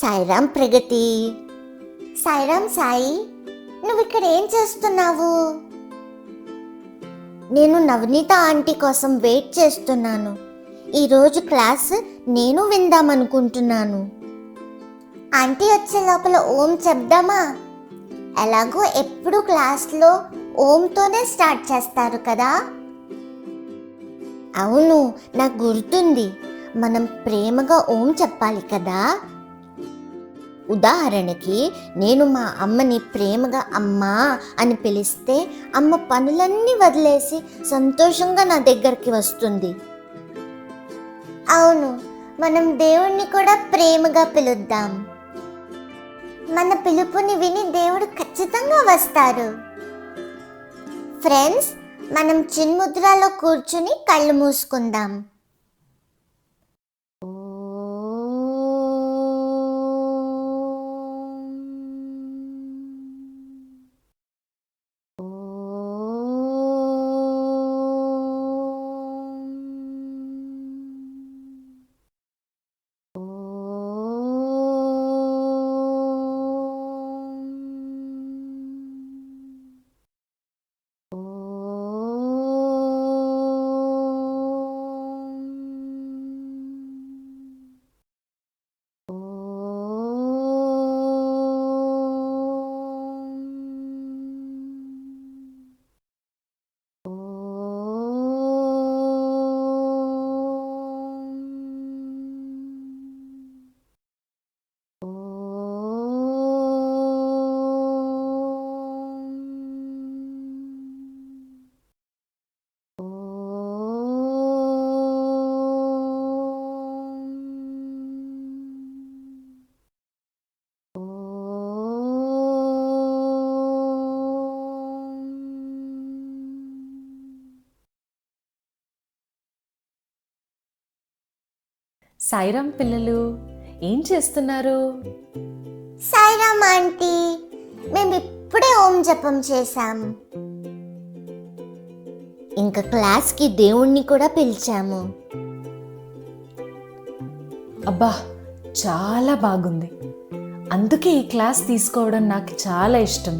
సాయిరాం ప్రగతి. సాయిరాం సాయి, నువ్వు ఇక్కడ ఏం చేస్తున్నావు? నేను నవనీత ఆంటీ కోసం వెయిట్ చేస్తున్నాను. ఈరోజు క్లాస్ నేను విందామనుకుంటున్నాను. ఆంటీ వచ్చే లోపల ఓం చెప్దామా? ఎలాగో ఎప్పుడు క్లాస్లో ఓంతోనే స్టార్ట్ చేస్తారు కదా. అవును, నాకు గుర్తుంది. మనం ప్రేమగా ఓం చెప్పాలి కదా. ఉదాహరణకి నేను మా అమ్మని ప్రేమగా అమ్మా అని పిలిస్తే అమ్మ పనులన్నీ వదిలేసి సంతోషంగా నా దగ్గరికి వస్తుంది. అవును, మనం దేవుణ్ణి కూడా ప్రేమగా పిలుద్దాం. మన పిలుపుని విని దేవుడు ఖచ్చితంగా వస్తారు. ఫ్రెండ్స్, మనం చిన్ముద్రలో కూర్చుని కళ్ళు మూసుకుందాం. సాయిరాం పిల్లలు, ఏం చేస్తున్నారు? సాయిరాం ఆంటీ, మేము ఇప్పుడే ఓం జపం చేశాం. ఇంకా క్లాస్కి దేవుణ్ణి కూడా పిలిచాము. అబ్బా, చాలా బాగుంది. అందుకే ఈ క్లాస్ తీసుకోవడం నాకు చాలా ఇష్టం.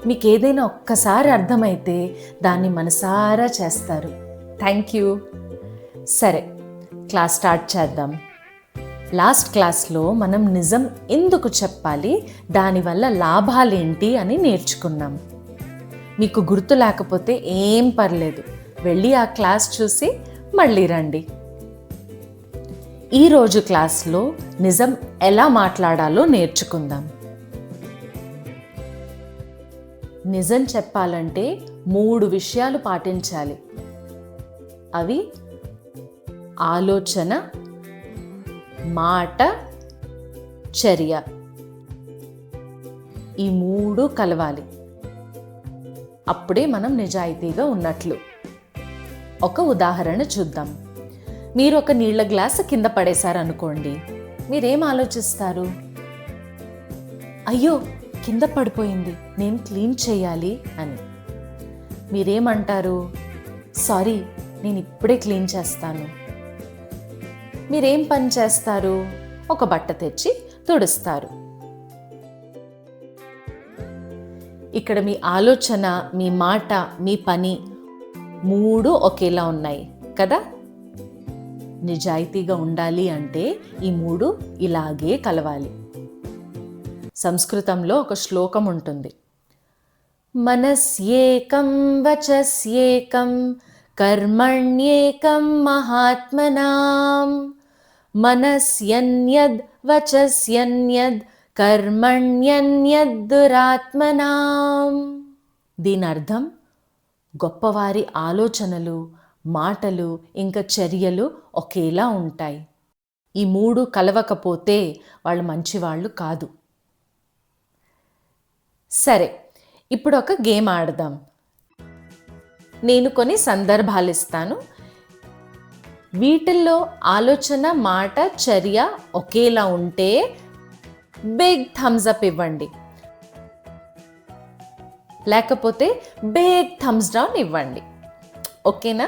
మీకు ఏదైనా ఒక్కసారి అర్థమైతే దాన్ని మనసారా చేస్తారు. Thank you. సరే, క్లాస్ స్టార్ట్ చేద్దాం. లాస్ట్ క్లాస్లో మనం నిజం ఎందుకు చెప్పాలి, దానివల్ల లాభాలేంటి అని నేర్చుకున్నాం. మీకు గుర్తు లేకపోతే ఏం పర్లేదు, వెళ్ళి ఆ క్లాస్ చూసి మళ్ళీ రండి. ఈరోజు క్లాస్లో నిజం ఎలా మాట్లాడాలో నేర్చుకుందాం. నిజం చెప్పాలంటే 3 విషయాలు పాటించాలి. అవి ఆలోచన, మాట, చర్య. ఈ 3 కలవాలి. అప్పుడే మనం నిజాయితీగా ఉన్నట్లు. ఒక ఉదాహరణ చూద్దాం. మీరు ఒక నీళ్ల గ్లాసు కింద పడేశారనుకోండి, మీరేం ఆలోచిస్తారు? అయ్యో, కింద పడిపోయింది, నేను క్లీన్ చేయాలి అని. మీరేమంటారు? సారీ, నేను ఇప్పుడే క్లీన్ చేస్తాను. మీరేం పని చేస్తారు? ఒక బట్ట తెచ్చి తుడుస్తారు. ఇక్కడ మీ ఆలోచన, మీ మాట, మీ పని 3 ఒకేలా ఉన్నాయి కదా. నిజాయితీగా ఉండాలి అంటే ఈ 3 ఇలాగే కలవాలి. సంస్కృతంలో ఒక శ్లోకం ఉంటుంది. మనస్యేకం వచస్యేకం కర్మణ్యేకం మహాత్మనాం. మనస్యన్యద్ వచస్యన్యద్ కర్మణ్యన్యద్ దురాత్మనాం. దీని అర్థం, గొప్పవారి ఆలోచనలు, మాటలు ఇంకా చర్యలు ఒకేలా ఉంటాయి. ఈ 3 కలవకపోతే వాళ్ళు మంచివాళ్ళు కాదు. సరే, ఇప్పుడు ఒక గేమ్ ఆడదాం. నేను కొన్ని సందర్భాలు ఇస్తాను. వీటిల్లో ఆలోచన, మాట, చర్య ఒకేలా ఉంటే బిగ్ థమ్స్ అప్ ఇవ్వండి, లేకపోతే బిగ్ థమ్స్ డౌన్ ఇవ్వండి. ఓకేనా?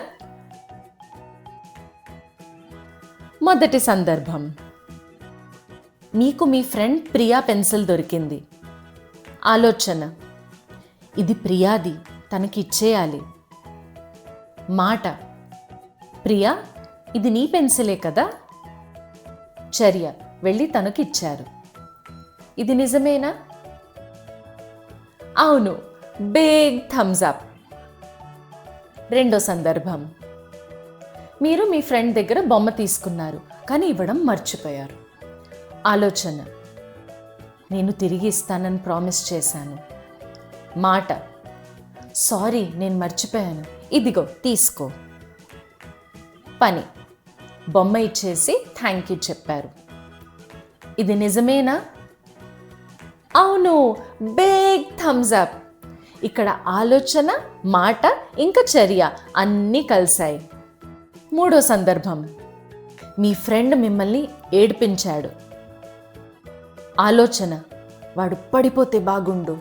మొదటి సందర్భం. మీకు మీ ఫ్రెండ్ ప్రియా పెన్సిల్ దొరికింది. ఆలోచన, ఇది ప్రియాది, తనకి ఇచ్చేయాలి. మాట, ప్రియా ఇది నీ పెన్సిలే కదా. చర్య, వెళ్ళి తనకి ఇచ్చారు. ఇది నిజమేనా? అవును, బిగ్ థమ్స్ అప్. రెండో సందర్భం, మీరు మీ ఫ్రెండ్ దగ్గర బొమ్మ తీసుకున్నారు కానీ ఇవ్వడం మర్చిపోయారు. ఆలోచన, నేను తిరిగి ఇస్తానని ప్రామిస్ చేశాను. మాట, సారీ నేను మర్చిపోయాను, ఇదిగో తీసుకో. పని, బొమ్మ ఇచ్చేసి థ్యాంక్ యూ చెప్పారు. ఇది నిజమేనా? అవును, బిగ్ థమ్స్ అప్. ఇక్కడ ఆలోచన, మాట ఇంకా చర్య అన్నీ కలిశాయి. మూడో సందర్భం, మీ ఫ్రెండ్ మిమ్మల్ని ఏడిపించాడు. ఆలోచన, వాడు పడిపోతే బాగుండు.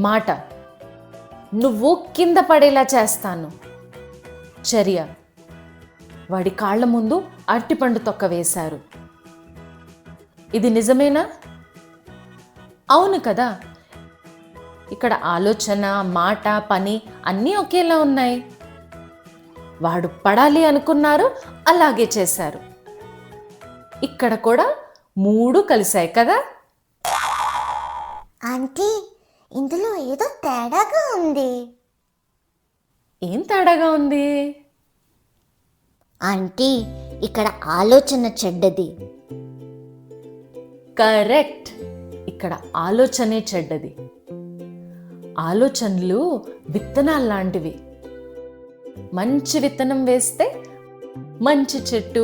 మాట, నువ్వు కింద పడేలా చేస్తాను. చర్య, వాడి కాళ్ళ ముందు అరటిపండు తొక్క వేశారు. ఇది నిజమేనా? అవును కదా. ఇక్కడ ఆలోచన, మాట, పని అన్నీ ఒకేలా ఉన్నాయి. వాడు పడాలి అనుకున్నారు, అలాగే చేశారు. ఇక్కడ కూడా మూడు కలిశాయి కదా. ఆంటీ, ఇందులో ఏదో తేడాగా ఉంది. ఏం తేడాగా ఉంది? ఆంటీ, ఇక్కడ ఆలోచన చెడ్డది. కరెక్ట్, ఇక్కడ ఆలోచనే చెడ్డది. ఆలోచనలు విత్తనాలు లాంటివి. మంచి విత్తనం వేస్తే మంచి చెట్టు,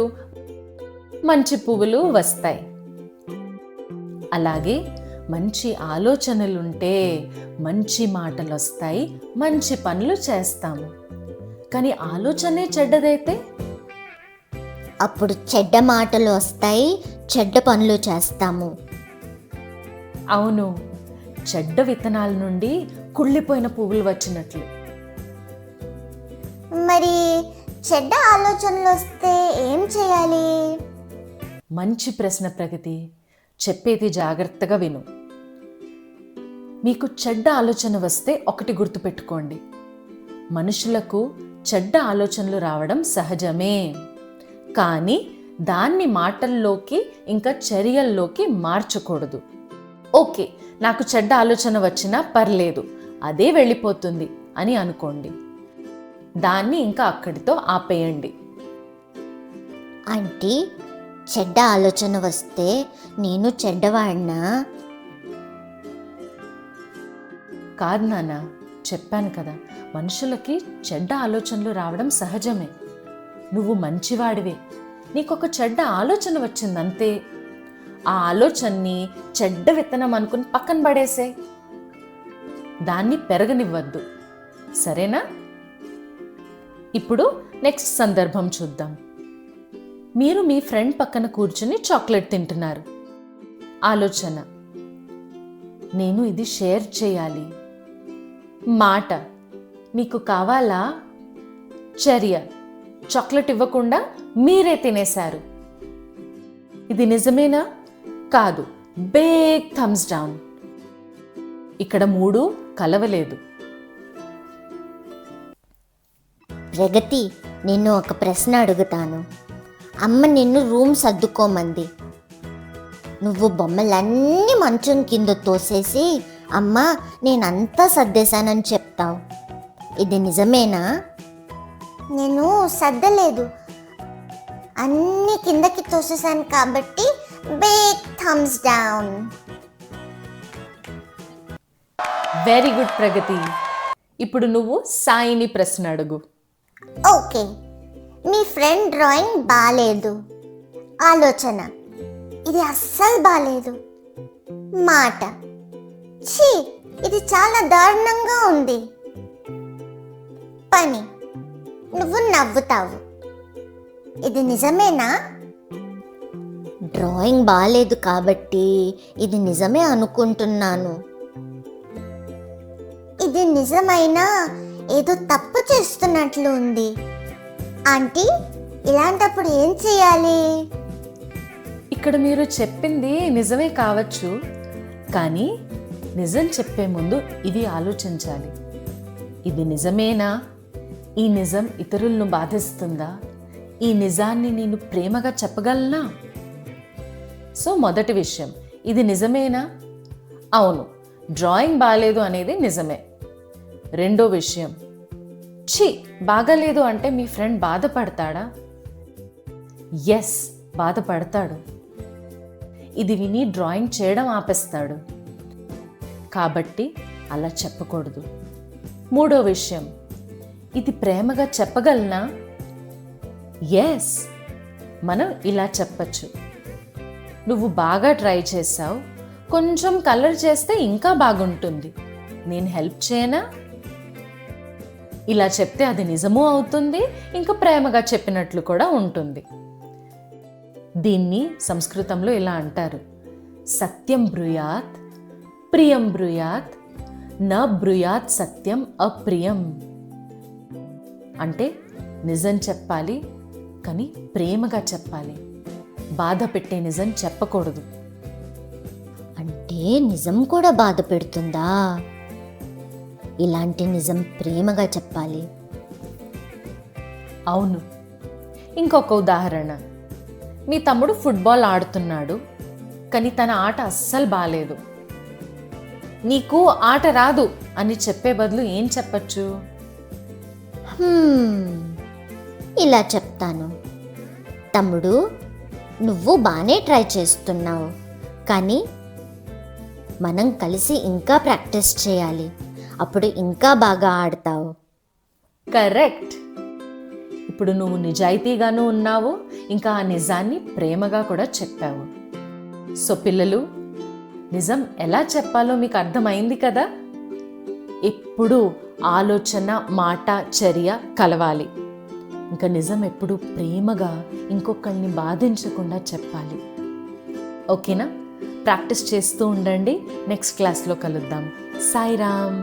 మంచి పువ్వులు వస్తాయి. అలాగే మంచి ఆలోచనలుంటే మంచి మాటలు వస్తాయి, మంచి పనులు చేస్తాము. కానీ ఆలోచనే చెడ్డదైతే అప్పుడు చెడ్డ మాటలు వస్తాయి, చెడ్డ పనులు చేస్తాము. అవును, చెడ్డ విత్తనాల నుండి కుళ్ళిపోయిన పువ్వులు వచ్చినట్లు. మరి చెడ్డ ఆలోచనలు వస్తే ఏం చేయాలి? మంచి ప్రశ్న ప్రగతి. చెప్పేది జాగ్రత్తగా విను. మీకు చెడ్డ ఆలోచన వస్తే ఒకటి గుర్తుపెట్టుకోండి, మనుషులకు చెడ్డ ఆలోచనలు రావడం సహజమే. కానీ దాన్ని మాటల్లోకి ఇంకా చర్యల్లోకి మార్చకూడదు. ఓకే, నాకు చెడ్డ ఆలోచన వచ్చినా పర్లేదు, అదే వెళ్ళిపోతుంది అని అనుకోండి. దాన్ని ఇంకా అక్కడితో ఆపేయండి. ఆంటీ, చెడ్డ ఆలోచన వస్తే నేను చెడ్డవాడినా? కాదు నాన్న, చెప్పాను కదా, మనుషులకి చెడ్డ ఆలోచనలు రావడం సహజమే. నువ్వు మంచివాడివే, నీకొక చెడ్డ ఆలోచన వచ్చిందంతే. ఆ ఆలోచనని చెడ్డ విత్తనం అనుకుని పక్కన పడేసే, దాన్ని పెరగనివ్వద్దు, సరేనా? ఇప్పుడు నెక్స్ట్ సందర్భం చూద్దాం. మీరు మీ ఫ్రెండ్ పక్కన కూర్చుని చాక్లెట్ తింటున్నారు. ఆలోచన, నేను ఇది షేర్ చేయాలి. మాట, నీకు కావాలా? చర్య, చాక్లెట్ ఇవ్వకుండా మీరే తినేశారు. ఇది నిజమేనా? కాదు, బిగ్ థమ్స్ డౌన్. ఇక్కడ మూడు కలవలేదు. ప్రగతి, నిన్ను ఒక ప్రశ్న అడుగుతాను. అమ్మ నిన్ను రూమ్ సర్దుకోమంది. నువ్వు బొమ్మలన్నీ మంచం కింద తోసేసి అమ్మ నేనంతా సర్దేశానని చెప్తావు. ఇది నిజమేనా? నేను సర్దలేదు, అన్నీ కిందకి తోసేశాను కాబట్టి big thumbs down. Very good Pragati. ఇప్పుడు నువ్వు సాయిని ప్రశ్న అడుగు. ఓకే, మీ ఫ్రెండ్ డ్రాయింగ్ బాలేదు. ఆలోచన, ఇది అస్సలు బాలేదు. మాట, ఛీ ఇది చాలా దారుణంగా ఉంది. పని, నువ్వు నవ్వుతావు. ఇది నిజమేనా? డ్రాయింగ్ బాలేదు కాబట్టి ఇది నిజమే అనుకుంటున్నాను. ఇది నిజమైనా ఏదో తప్పు చేస్తున్నట్లు ఉంది. ఆంటీ, ఇలాంటప్పుడు ఏం చేయాలి? ఇక్కడ మీరు చెప్పింది నిజమే కావచ్చు, కానీ నిజం చెప్పే ముందు ఇది ఆలోచించాలి. ఇది నిజమేనా? ఈ నిజం ఇతరులను బాధిస్తుందా? ఈ నిజాన్ని నేను ప్రేమగా చెప్పగలనా? సో మొదటి విషయం, ఇది నిజమేనా? అవును, డ్రాయింగ్ బాగాలేదు అనేది నిజమే. రెండో విషయం, ఛీ బాగాలేదు అంటే మీ ఫ్రెండ్ బాధపడతాడా? ఎస్, బాధపడతాడు. ఇది విని డ్రాయింగ్ చేయడం ఆపేస్తాడు. కాబట్టి అలా చెప్పకూడదు. మూడో విషయం, ఇది ప్రేమగా చెప్పగలనా? ఎస్, మనం ఇలా చెప్పచ్చు. నువ్వు బాగా ట్రై చేసావు, కొంచెం కలర్ చేస్తే ఇంకా బాగుంటుంది, నేను హెల్ప్ చేయనా? ఇలా చెప్తే అది నిజమూ అవుతుంది, ఇంకా ప్రేమగా చెప్పినట్లు కూడా ఉంటుంది. దీన్ని సంస్కృతంలో ఇలా అంటారు, సత్యం బ్రూయాత్ ప్రియం బ్రూయాత్ న బ్రూయాత్ సత్యం అప్రియం. అంటే నిజం చెప్పాలి, కానీ ప్రేమగా చెప్పాలి. బాధ పెట్టే నిజం చెప్పకూడదు. అంటే నిజం కూడా బాధ పెడుతుందా? ఇలాంటి నిజం ప్రేమగా చెప్పాలి. అవును. ఇంకొక ఉదాహరణ, మీ తమ్ముడు ఫుట్బాల్ ఆడుతున్నాడు, కానీ తన ఆట అస్సలు బాలేదు. నీకు ఆట రాదు అని చెప్పే బదులు ఏం చెప్పచ్చు? ఇలా చెప్తాను, తమ్ముడు నువ్వు బాగానే ట్రై చేస్తున్నావు, కానీ మనం కలిసి ఇంకా ప్రాక్టీస్ చేయాలి, అప్పుడు ఇంకా బాగా ఆడతావు. కరెక్ట్. ఇప్పుడు నువ్వు నిజాయితీగాను ఉన్నావు, ఇంకా ఆ నిజాన్ని ప్రేమగా కూడా చెప్పావు. సో పిల్లలు, నిజం ఎలా చెప్పాలో మీకు అర్థమైంది కదా? ఎప్పుడు ఆలోచన, మాట, చర్య కలవాలి. ఇంకా నిజం ఎప్పుడు ప్రేమగా, ఇంకొకరిని బాధించకుండా చెప్పాలి. ఓకేనా? ప్రాక్టీస్ చేస్తూ ఉండండి. నెక్స్ట్ క్లాస్లో కలుద్దాం. సాయిరామ్.